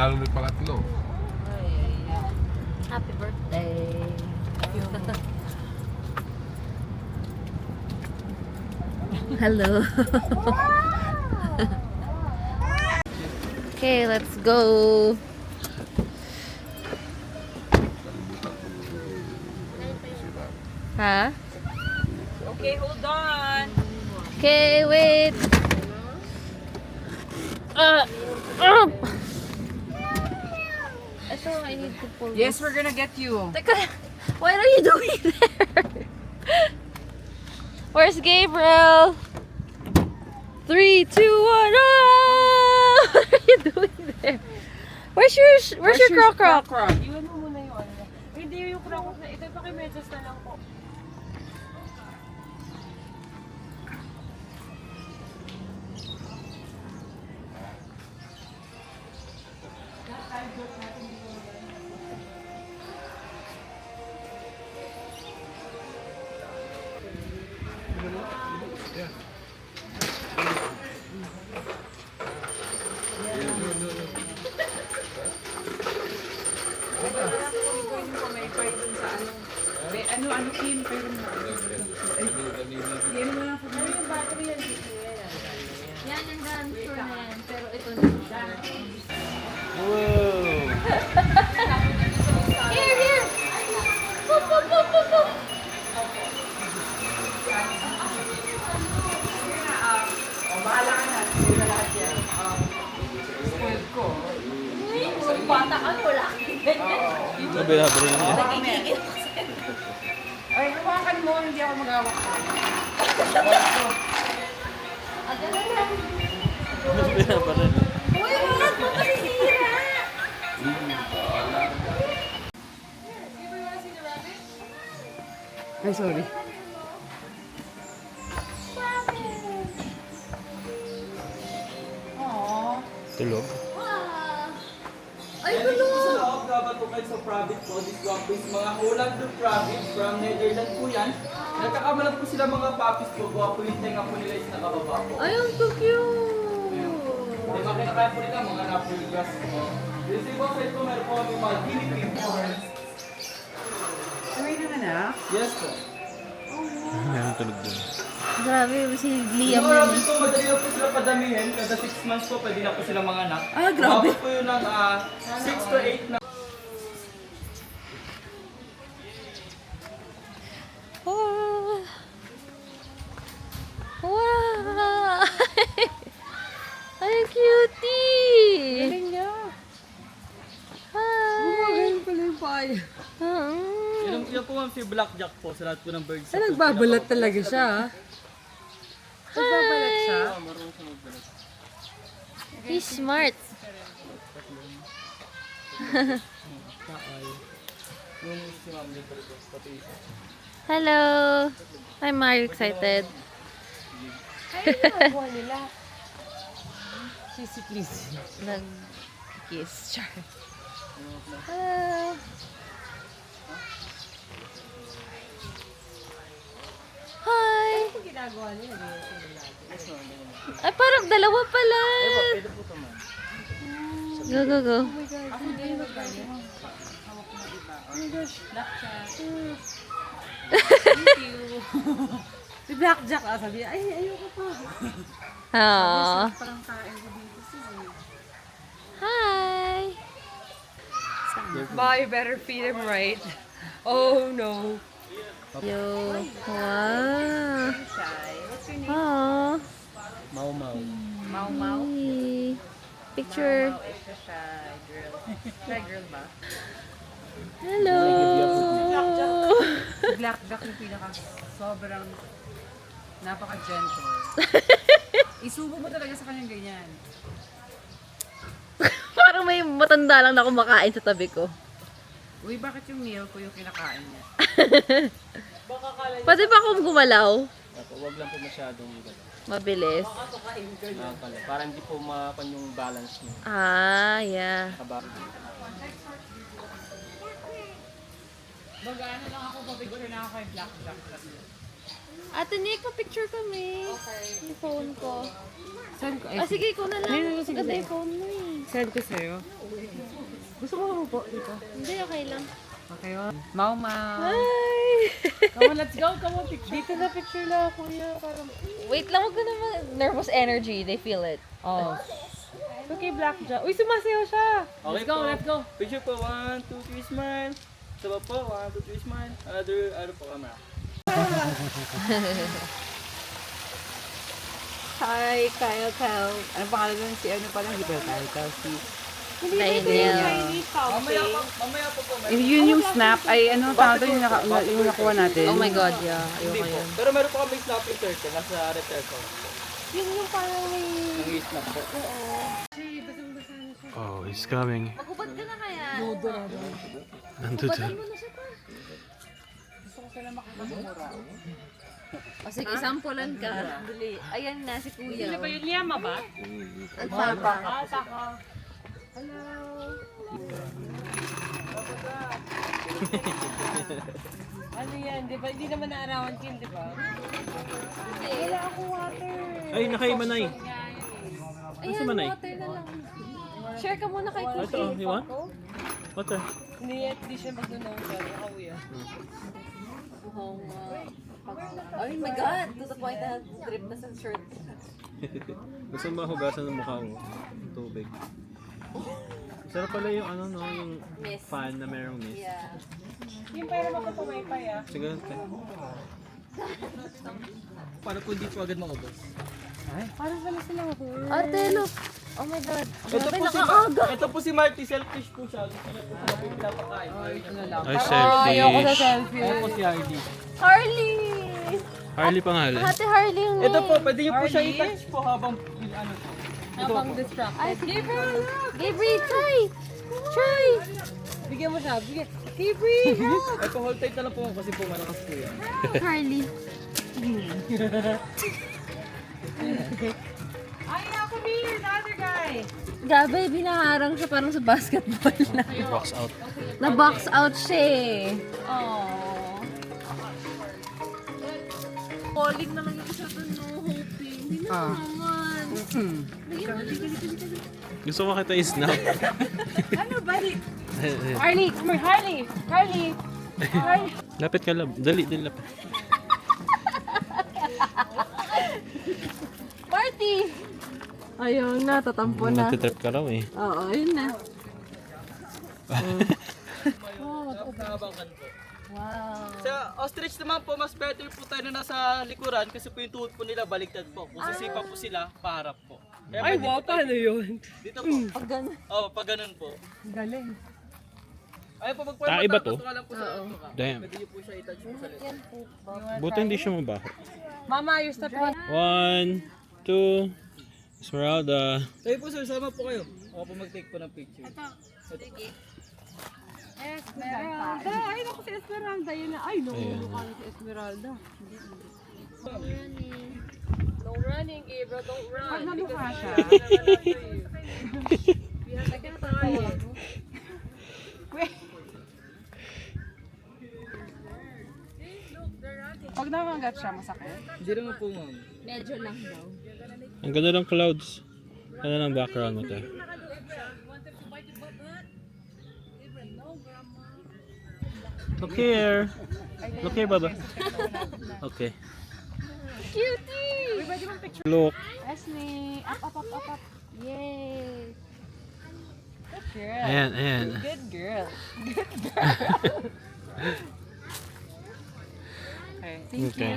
lalo na yung pangatlo. Happy birthday. Hello. Okay, let's go. Ha? Okay, hold on. Okay, wait. Ito, I need to pull Yes, this. we're gonna get you. Teka, what are you doing there? Where's Gabriel? 3, 2, 1. Ah! What are you doing there? Where's your croc? Iwan mo muna yung ano niya. Hindi yung croc na. Ito pakimedyas na lang po. Ano, Kim, pero mo. Yan mo lang po. Ano yung battery yan? Yan ang dancer na yan, pero ito na siya. Wow! Here! Pop, pop, pop, pop, pop. Bahala ka na. Hindi na lahat yan. Spoiled ko. Bata ka, wala kang ganyan. Sabi na niya. Nagigigil. Ay, hawakan mo. Hindi ako mag-hawak. Agad na lang. Sabi na niya. Uy, wag mo masisira. Ay, sorry. Aww. Tulog? Ay, gulo. Sa loob, dapat po kayo sa private po. This guwapis, mga Holland to private from Netherlands po yan. Nagkakamalag po sila mga puppies po. Gwapo yung tenga po nila is nakababa po. Ay, ang so cute. May makinakain po nila mga natural grass po. This is side po, meron po kami mga guinea pig po. Away na anak. Yes po. Meron tulog din. Grabe, si Liam Yung yan rabbit eh. po, madali na po sila padamihin. Kada 6 months po, pwede na po sila mga anak. Ah, grabe. Umabot po yun ng 6 to 8 na. Wow! Wow! Ay, cutie! Galing niya. Hi! Galing pala yung paya. Yan po ma'am si Blackjack po sa lahat po ng birds. Ay, nagbabalat talaga siya. Nagbabalat siya. He's smart. Yung si ma'am dito po, pati isa. Hello! I'm Mario excited. Ay, nagawa nila. Kisi-kisi. Nag-kiss. Char. Hello! Hi! Ano ginagawa nila? Ay, parang dalawa pala! Pwede po ito ma'am. Go, go, go. Ako hindi yung magkano. Hawak mo iba. Oh my gosh. Blackjack. Thank you. Si Blackjack, sabi niya, ay, ayoko pa. Aww. Parang kain ko dito siya. Hi! Ma, you better feed him right. Oh no. Yo. Wow. Shy. What's your name? Aww. Mau mau. Mau Mau. Hey. Picture. Mau is a shy girl. Shy girl ba? Hello. Si Blackjack yung pinaka sobrang napaka-gentle. Isubo mo talaga sa kanyang ganyan. Parang may matanda lang na kumakain sa tabi ko. Uy, bakit yung meal ko yung kinakain niya? Pwede ba akong gumalaw? Huwag lang po masyadong Mabilis. para hindi po mapan yung balance niyo. Ah, yeah. Mag-ano lang ako, papiguro na ako kay Blackjack. Ate Nick, pa-picture kami. Okay. Yung phone ko. Send ko. Ah, sige, ikaw na lang. Hindi, sige, Maganda sige. yung phone mo eh. Send ko sa'yo. Gusto mo mo po dito? Hindi, okay lang. Okay, oh. Mau Mau. Hi! Come on, let's go. Come on, picture. Dito na picture lang, kuya. Parang... Wait lang, wag ka naman. Nervous energy, they feel it. Oh. Okay, Blackjack. Uy, sumasayaw siya. Let's go, po. let's go. Picture po, 1, 2, 3, smile. Sabab po, 1, 2, 3, smile. Another, ano po, camera. Hi, Kyle. Ano pangalan nun? Si ano pala? Hindi pa Kyle. Si... Daniel. Mamaya po. Yun yung snap. Ay, ano tawag doon yung, yung nakuha natin? Oh my God, yeah. Hindi Ayoko po. yun. Pero meron po kami snapping turtle. Nasa repair ko. Yun yung parang may... Nang-i-snap po. Oh, he's coming. Magubad ka na kaya. Nandun Badan mo na siya pa. O sige, sampulan ka. Dali. Ayan na, si Kuya. Ba yun Liama ba? Ang papa. Ano yan? Di ba? Hindi naman naarawan kin, di ba? Wala akong water. Ay, nakaimanay. Ayan, Manay? water na lang. Share ka muna kay Kuya. Ito, you want? Water. Hindi siya magdunaw siya. Nakauya. Oh my God! To the point na drip na sa shirt. Gusto mo ba hugasan ng mukha mo? Tubig. Sarap pala yung ano no, yung Mist. fan na merong mist. Yeah. Yung para makapamaypay ah. Sige, okay. Para po hindi po agad maubos. Parang pala sila ako. Ate, look! Oh my God. Ito Grabe, po, nakaaga. ito po si Marty, selfish po siya. Gusto niya po sa pinapakain. Ito na lang. Ay, Ayoko sa selfish. selfie. Ayan po si Hardy. Harley! Harley pangalan. Ate Harley yung Ito po, name. pwede niyo po siya Hardy? i-touch po habang ano po. Habang distracted. Ay, Gabriel! Gabriel, try! Try! Bigyan mo siya. Bigyan. Gabriel! Ito, hold tight na lang po kasi po malakas po yan. Harley. Ay, ako here. The other guy. Grabe, binaharang siya parang sa basketball na. Box out. Na-box out siya eh. Aww. Calling na lang yung isa doon, no hoping. Hindi na naman. Gusto mo kita i-snap? Ano, buddy? Harley, come here. Harley. Harley. Lapit ka lang. Dali, lapit. Party! Ayun na, tatampo na. Nagtitrip ka raw eh. Oo, ayun na. Nakabangan po. Wow. Sa ostrich naman po, mas better po tayo na nasa likuran kasi po yung tuhod po nila baliktad po. Kung sisipa po sila, paharap po. Kaya Ay, pwede wow, po tayo- paano yun? Dito po. Pag gano'n. Oh, pag ganun po. Galing. Ayun po, Ah, iba to? lang po sa tuka. Damn. Pwede niyo po siya i-touch po sa likuran. Yan po. Buti hindi siya mabaho. Mama, you step one. 1, 2, Esmeralda. Kayo po sir, sama po kayo. Ako po mag-take po ng picture. Esmeralda. Ay, naku si Esmeralda. Yun na. Ay, no. Mukha na si Esmeralda. No running, Gabriel. Don't run. Pag namukha siya. Pag namagat siya, masakit. Hindi naman po ma'am. Medyo lang daw. Ang ganda ng clouds. Ganda ng background mo tayo. Look here. Look here, Baba. Okay. Cutie! Look. Esme, up. Yay! Good girl. Ayan. Good girl. Okay. Okay.